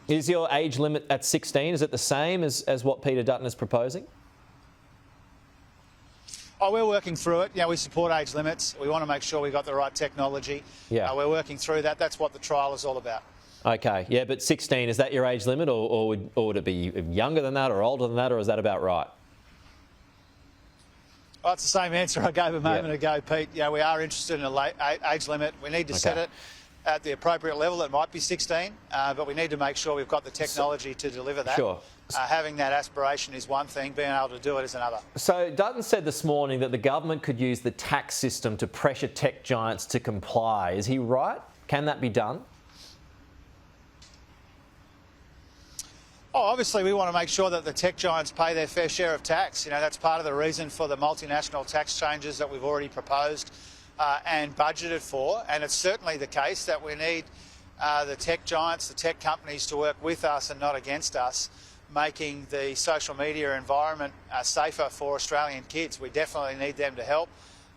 Is your age limit at 16? Is it the same as what Peter Dutton is proposing? Oh, we're working through it. We support age limits. We want to make sure we've got the right technology. Yeah. We're working through that. That's what the trial is all about. Okay, yeah, but 16, is that your age limit, or would it be younger than that or older than that, or is that about right? Oh, it's the same answer I gave a moment ago, Pete. We are interested in an age limit. We need to set it at the appropriate level. It might be 16, but we need to make sure we've got the technology to deliver that. Sure. Having that aspiration is one thing, being able to do it is another. So Dutton said this morning that the government could use the tax system to pressure tech giants to comply. Is he right? Can that be done? Oh, obviously we want to make sure that the tech giants pay their fair share of tax. That's part of the reason for the multinational tax changes that we've already proposed and budgeted for. And it's certainly the case that we need the tech giants, the tech companies to work with us and not against us, making the social media environment safer for Australian kids. We definitely need them to help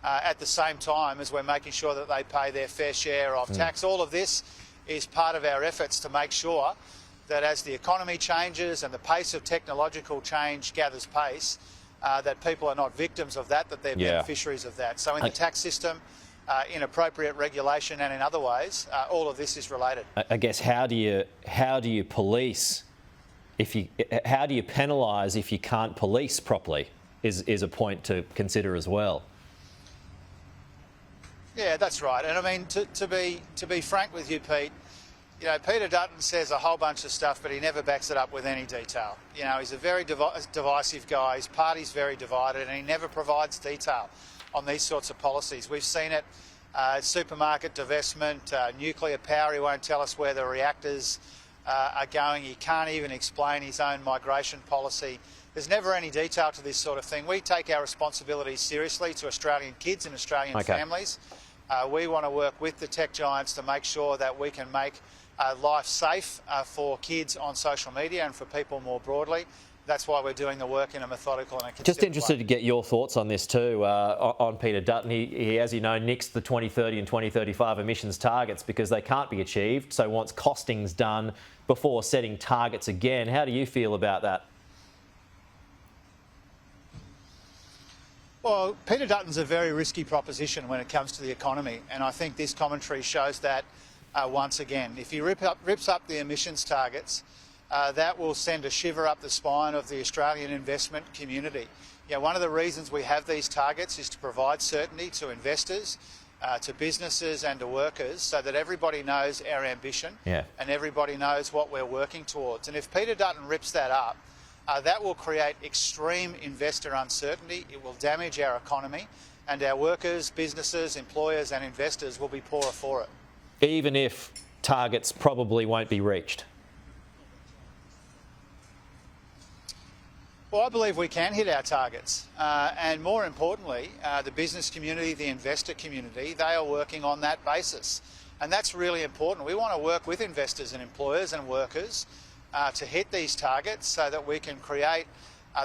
at the same time as we're making sure that they pay their fair share of tax. All of this is part of our efforts to make sure that as the economy changes and the pace of technological change gathers pace, that people are not victims of that, that they're beneficiaries of that. So in the tax system, in appropriate regulation and in other ways, all of this is related. I guess how do you police how do you penalise if you can't police properly is a point to consider as well. Yeah, that's right. And I mean, to be frank with you, Pete, Peter Dutton says a whole bunch of stuff, but he never backs it up with any detail. He's a very divisive guy. His party's very divided, and he never provides detail on these sorts of policies. We've seen it, supermarket divestment, nuclear power. He won't tell us where the reactors are going. He can't even explain his own migration policy. There's never any detail to this sort of thing. We take our responsibilities seriously to Australian kids and Australian families. We want to work with the tech giants to make sure that we can make life safe for kids on social media and for people more broadly. That's why we're doing the work in a methodical and a considered Just interested way. to get your thoughts on this too, on Peter Dutton. He, as you know, nixed the 2030 and 2035 emissions targets because they can't be achieved, so wants costings done before setting targets again. How do you feel about that? Well, Peter Dutton's a very risky proposition when it comes to the economy, and I think this commentary shows that once again. If he rips up the emissions targets, that will send a shiver up the spine of the Australian investment community. One of the reasons we have these targets is to provide certainty to investors, to businesses and to workers, so that everybody knows our ambition and everybody knows what we're working towards. And if Peter Dutton rips that up, that will create extreme investor uncertainty. It will damage our economy, and our workers, businesses, employers and investors will be poorer for it. Even if targets probably won't be reached? Well, I believe we can hit our targets. And more importantly, the business community, the investor community, they are working on that basis. And that's really important. We want to work with investors and employers and workers to hit these targets so that we can create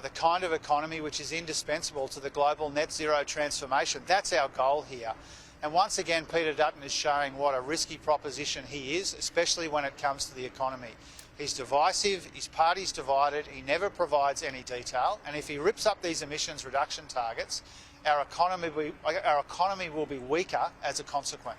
the kind of economy which is indispensable to the global net zero transformation. That's our goal here. And once again, Peter Dutton is showing what a risky proposition he is, especially when it comes to the economy. He's divisive, his party's divided, he never provides any detail, and if he rips up these emissions reduction targets, our economy will be weaker as a consequence.